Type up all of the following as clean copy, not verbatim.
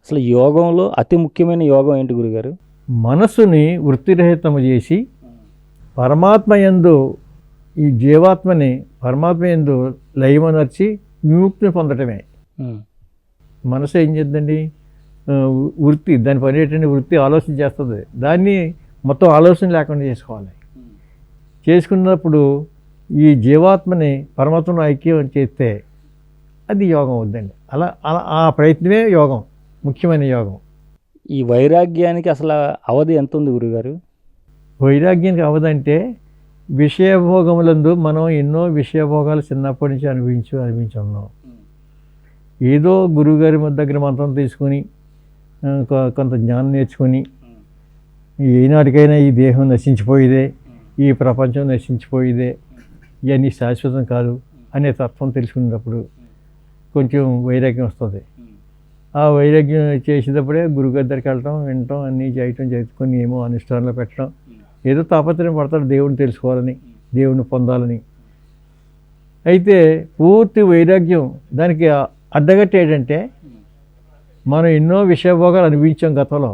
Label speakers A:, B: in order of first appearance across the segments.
A: అసలు యోగంలో అతి ముఖ్యమైన యోగం ఏంటి గురుగారు?
B: మనస్సుని వృత్తిరహితము చేసి పరమాత్మ యందు ఈ జీవాత్మని పరమాత్మ యందు లయమనర్చి విముక్తిని పొందటమే. మనసు ఏం చేద్దండి, వృత్తి దాని పని ఏంటంటే వృత్తి ఆలోచన చేస్తుంది. దాన్ని మొత్తం ఆలోచన లేకుండా చేసుకోవాలి. చేసుకున్నప్పుడు ఈ జీవాత్మని పరమాత్మను ఐక్యం చేస్తే అది యోగం అవుద్దండి. అలా అలా ఆ ప్రయత్నమే యోగం, ముఖ్యమైన యోగం.
A: ఈ వైరాగ్యానికి అసలు అవధి ఎంత ఉంది గురుగారు?
B: వైరాగ్యానికి అవదంటే విషయభోగములందు మనం ఎన్నో విషయభోగాలు చిన్నప్పటి నుంచి అనిపించున్నాం. ఏదో గురువుగారి దగ్గర మంత్రం తీసుకొని కొంత జ్ఞానం నేర్చుకొని ఏనాటికైనా ఈ దేహం నశించిపోయేదే, ఈ ప్రపంచం నశించిపోయేదే, ఇవన్నీ శాశ్వతం కాదు అనే తత్వం తెలుసుకున్నప్పుడు కొంచెం వైరాగ్యం వస్తుంది. ఆ వైరాగ్యం చేసేటప్పుడే గురుగారి దగ్గరికి వెళ్ళటం, వినటం, అన్నీ చేయటం, చేసుకొని ఏమో అనుష్ఠానంలో పెట్టడం, ఏదో తాపత్రయం పడతాడు దేవుడిని తెలుసుకోవాలని, దేవుడిని పొందాలని. అయితే పూర్తి వైరాగ్యం దానికి అడ్డగట్ట ఏంటంటే మనం ఎన్నో విషయభోగాలు అనిపించాం గతంలో.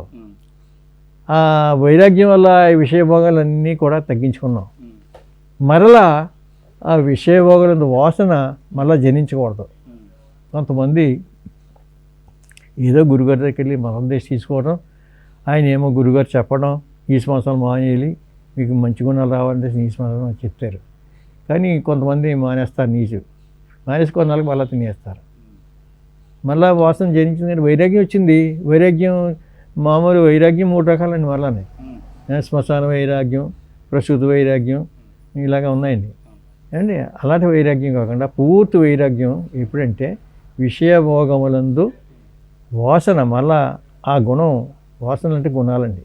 B: ఆ వైరాగ్యం వల్ల ఈ విషయభోగాలన్నీ కూడా తగ్గించుకున్నాం. మరలా ఆ విషయభోగాల వాసన మళ్ళీ జనించకూడదు. కొంతమంది ఏదో గురుగారి దగ్గరికి వెళ్ళి మనం దేశం తీసుకోవడం, ఆయన ఏమో గురుగారు చెప్పడం, ఈ సంవత్సరం మానేయాలి, మీకు మంచి గుణాలు రావాలంటే ఈ సంవత్సరం చెప్తారు. కానీ కొంతమంది మానేస్తారు, నీచు మానేసి కొన్నాళ్ళకి మళ్ళీ తినేస్తారు. మళ్ళీ వాసన జనించింది, వైరాగ్యం వచ్చింది. వైరాగ్యం మామూలు వైరాగ్యం 3 రకాలండి. మళ్ళీ శ్మశాన వైరాగ్యం, ప్రసూతి వైరాగ్యం, ఇలాగ ఉన్నాయండి. అండి అలాంటి వైరాగ్యం కాకుండా పూర్తి వైరాగ్యం ఎప్పుడంటే విషయభోగములందు వాసన మళ్ళా ఆ గుణం, వాసనలు అంటే గుణాలండి,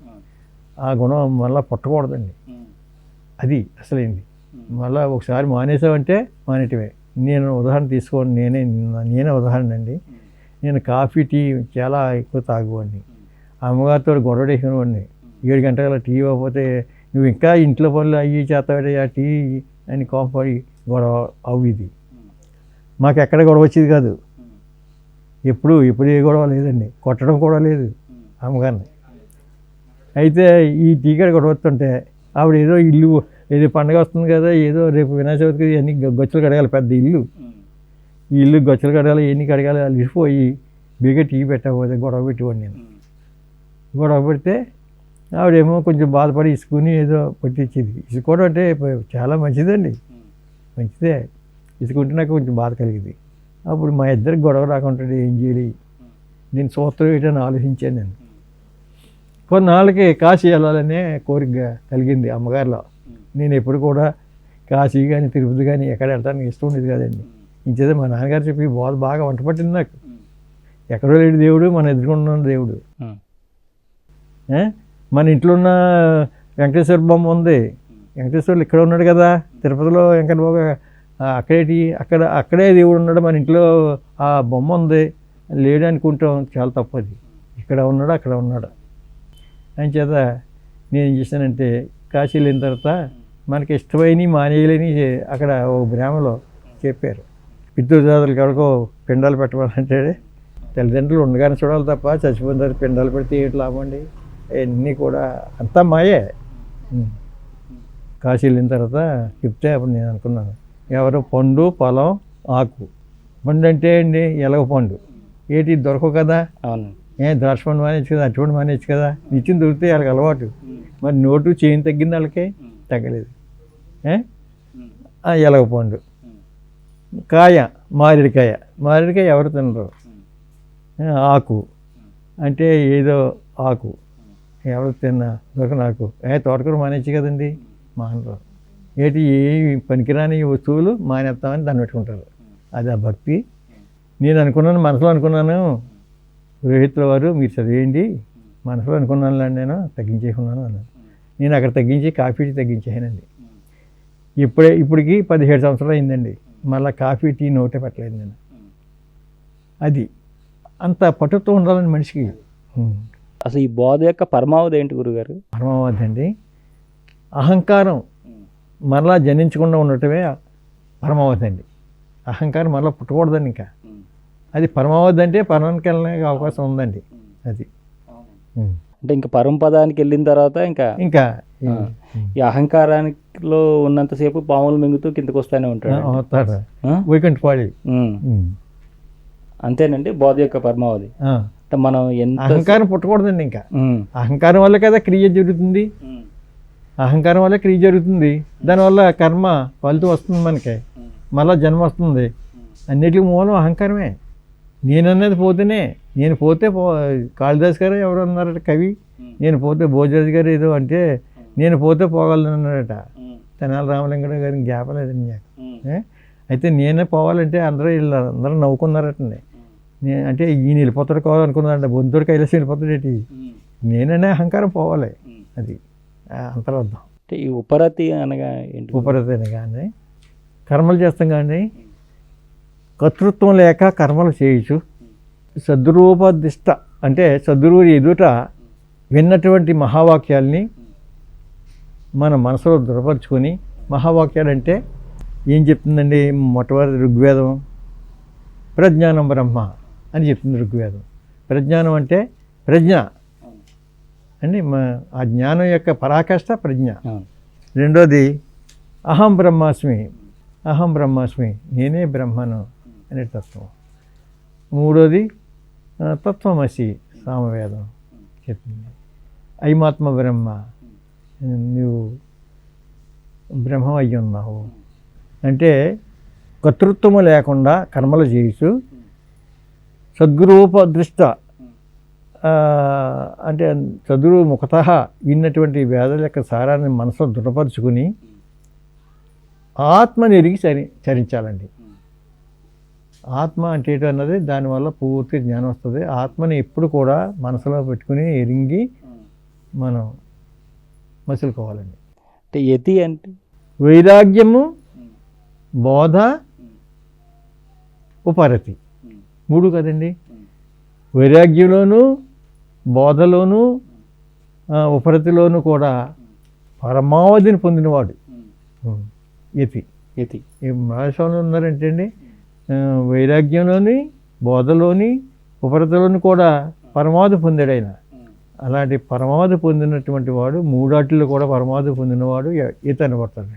B: ఆ గుణం మళ్ళీ పుట్టకూడదండి. అది అసలైంది. మళ్ళీ ఒకసారి మానేసామంటే మానేటివే. నేను ఉదాహరణ తీసుకోండి, నేనే ఉదాహరణ అండి. నేను కాఫీ, టీ చాలా ఎక్కువ తాగువాడిని. అమ్మగారితో గొడవ వేసినవాడిని. 7 గంటల టీ ఇవ్వకపోతే నువ్వు ఇంకా ఇంట్లో పనులు అయ్యి చేస్తాడే ఆ టీ అని కోపడి గొడవ అవ్విది. మాకు ఎక్కడ గొడవ వచ్చేది కాదు. ఎప్పుడు ఏ గొడవ లేదండి, కొట్టడం కూడా లేదు అమ్మగారిని. అయితే ఈ టీకాడ గొడవ వస్తుంటే ఆవిడ ఏదో ఇల్లు, ఏదో పండగ వస్తుంది కదా, ఏదో రేపు వినాయక చవితికి అన్ని గొచ్చలు కడగాలి, పెద్ద ఇల్లు, ఈ ఇల్లు గొచ్చలు కడగాలి, ఎన్ని కడగాలి, వాళ్ళు ఇసిపోయి బేగా టీ పెట్టకపోతే గొడవ పెట్టేవాడిని నేను. గొడవ పెడితే ఆవిడేమో కొంచెం బాధపడి ఇసుకుని ఏదో పట్టించేది. ఇసుకోవడం అంటే చాలా మంచిదండి, మంచిదే. ఇసుకుంటే నాకు కొంచెం బాధ కలిగింది. అప్పుడు మా ఇద్దరికి గొడవ రాకుండా ఏం చేయాలి, దీని సూత్రం ఏంటని ఆలోచించాను నేను. కొన్నాళ్ళకి కాశీ వెళ్ళాలనే కోరిక కలిగింది అమ్మగారిలో. నేను ఎప్పుడు కూడా కాశీ కానీ తిరుపతి కానీ ఎక్కడ వెళ్తానికి ఇష్టం ఉండేది కదండి. ఇంచేదే మా నాన్నగారు చెప్పి బాగా వంట పట్టింది నాకు. ఎక్కడో లేడు దేవుడు, మన ఎదుర్కొన్న దేవుడు. మన ఇంట్లో ఉన్న వెంకటేశ్వర బొమ్మ ఉంది, వెంకటేశ్వరులు ఇక్కడ ఉన్నాడు కదా, తిరుపతిలో వెంకట బాబు అక్కడే దేవుడు ఉన్నాడు, మన ఇంట్లో ఆ బొమ్మ ఉంది, లేడు అనుకుంటాం, చాలా తప్పది. ఇక్కడ ఉన్నాడు, అక్కడ ఉన్నాడు అని చేత నేను ఏం చేశానంటే కాశీ వెళ్ళిన తర్వాత మనకి ఇష్టమైనవి మానేయాలని అక్కడ ఒక బ్రాహ్మలో చెప్పారు. పితృదేవతలకి ఎవరికో పిండాలు పెట్టాలంటే తల్లిదండ్రులు ఉండగానే చూడాలి తప్ప చచ్చిపోయిన తర్వాత పిండాలు పెడితే ఏంటి లాభం అండి, అన్నీ కూడా అంతా మాయే. కాశీ వెళ్ళిన తర్వాత చెప్తే అప్పుడు నేను అనుకున్నాను, ఎవరు పండు, పొలం, ఆకు. పండు అంటే అండి ఎలగ పండు, ఏంటి దొరకవు కదా,
A: అవును,
B: ద్రాక్ష పండు మానేచ్చు కదా, అటువంటి మానేచ్చు కదా, నిత్యం దొరికితే వాళ్ళకి అలవాటు. మరి నోటు చేయం తగ్గింది, వాళ్ళకి తగ్గలేదు. ఎలగ పండు. కాయ మారేడుకాయ ఎవరు తినరు. ఆకు అంటే ఏదో ఆకు, ఎవరు తిన్నా దొరక నాకు తోటకూర మానేచ్చు కదండి, మానరు. ఏంటి ఏ పనికిరాని వస్తువులు మానేస్తామని దాన్ని పెట్టుకుంటారు. అది ఆ భక్తి. నేను అనుకున్నాను, మనసులో అనుకున్నాను, పురోహితుల వారు మీరు చదివేయండి, మనసులో అనుకున్నాను, నేను తగ్గించేసుకున్నాను అన్నాను. నేను అక్కడ తగ్గించి కాఫీ టీ తగ్గించేసానండి. ఇప్పటికి 17 సంవత్సరాలు అయిందండి. మళ్ళీ కాఫీ టీ నోటే పెట్టలేదు నేను. అది అంత పట్టుతో ఉండాలని మనిషికి.
A: అసలు ఈ బోధ యొక్క పరమావధి ఏంటి గురుగారు?
B: పరమావధి అండి అహంకారం మరలా జనించకుండా ఉండటమే పరమావధి అండి. అహంకారం మరలా పుట్టకూడదండి ఇంకా. అది పరమావధి అంటే పరమానికి వెళ్ళడానికి అవకాశం ఉందండి. అది. ఉం.
A: అంటే ఇంకా పరమపదానికి వెళ్ళిన తర్వాత ఇంకా
B: ఇంకా
A: ఈ అహంకారానిలో ఉన్నంతసేపు పాములు మింగుతూ కిందకు వస్తూనే ఉంటాడు.
B: అవుతాడు
A: ఆ?
B: వైకుంఠపాళి.
A: అంతేనండి బోధ యొక్క పరమావధి. అంటే మనం ఎంత
B: అహంకారం పుట్టకూడదండి. ఇంకా
A: ఉమ్,
B: అహంకారం వల్ల కదా క్రియ జరుగుతుంది.
A: ఉమ్,
B: అహంకారం వల్ల క్రియ జరుగుతుంది. దానివల్ల కర్మ ఫలితం వస్తుంది, మనకి మళ్ళా జన్మ వస్తుంది. అన్నిటికీ మూలం అహంకారమే. నేనన్నది పోతేనే, నేను పోతే కాళిదాస్ గారు ఎవరు అన్నారట కవి, నేను పోతే భోజరాజు గారు ఏదో అంటే నేను పోతే పోగలను అన్నారట. తెనాలి రామలింగడు గారికి జ్ఞాపం లేదండి నాకు. అయితే నేనే పోవాలంటే అందరూ నవ్వుకున్నారటండి. అంటే ఈయన వెళ్ళిపోతాడు కావాలనుకున్నారంట, బొంతుడు కైలాసం వెళ్ళిపోతాడేటి. నేననే అహంకారం పోవాలి, అది అంతరార్థం.
A: అంటే ఈ ఉపరతి అనగా ఏంటి?
B: ఉపరతని కానీ కర్మలు చేస్తాం కానీ కర్తృత్వం లేక కర్మలు చేయొచ్చు. సద్రూపదిష్ట అంటే సద్గురువు ఎదుట విన్నటువంటి మహావాక్యాల్ని మన మనసులో దృఢపరుచుకొని, మహావాక్యాలు అంటే ఏం చెప్తుందండి? మొట్టమొదటి ఋగ్వేదం ప్రజ్ఞానం బ్రహ్మ అని చెప్తుంది ఋగ్వేదం. ప్రజ్ఞానం అంటే ప్రజ్ఞ అండి, ఆ జ్ఞానం యొక్క పరాకాష్ఠ ప్రజ్ఞ. రెండోది అహం బ్రహ్మాస్మి, అహం బ్రహ్మాస్మి నేనే బ్రహ్మను అనే తత్వం. మూడోది తత్వమసి సామవేదం చెప్తుంది. ఐమాత్మ బ్రహ్మ, నువ్వు బ్రహ్మం అయ్యి ఉన్నావు అంటే కర్తృత్వము లేకుండా కర్మలు చేయొచ్చు. సద్గురూప దృష్ట అంటే సద్గురువు ముఖతః విన్నటువంటి వేదాల యొక్క సారాన్ని మనసులో దృఢపరుచుకుని ఆత్మని ఎరిగి చరించాలండి. ఆత్మ అంటే ఏంటో అన్నది దానివల్ల పూర్తి జ్ఞానం వస్తుంది. ఆత్మని ఎప్పుడు కూడా మనసులో పెట్టుకుని ఎరింగి మనం మసులుకోవాలండి.
A: అంటే యతి అంటే
B: వైరాగ్యము, బోధ, ఉపరతి, మూడు కదండి. వైరాగ్యంలోనూ బోధలోనూ ఉపరతిలోనూ కూడా పరమావధిని పొందినవాడు యతి.
A: యతి
B: మహాస్వాములు ఉన్నారంటే అండి, వైరాగ్యంలోని బోధలోని ఉపరతిలోని కూడా పరమావధి పొందాడు ఆయన. అలాంటి పరమావధి పొందినటువంటి వాడు మూడాటిలో కూడా పరమావధి పొందినవాడు ఈత అనబడతాడు.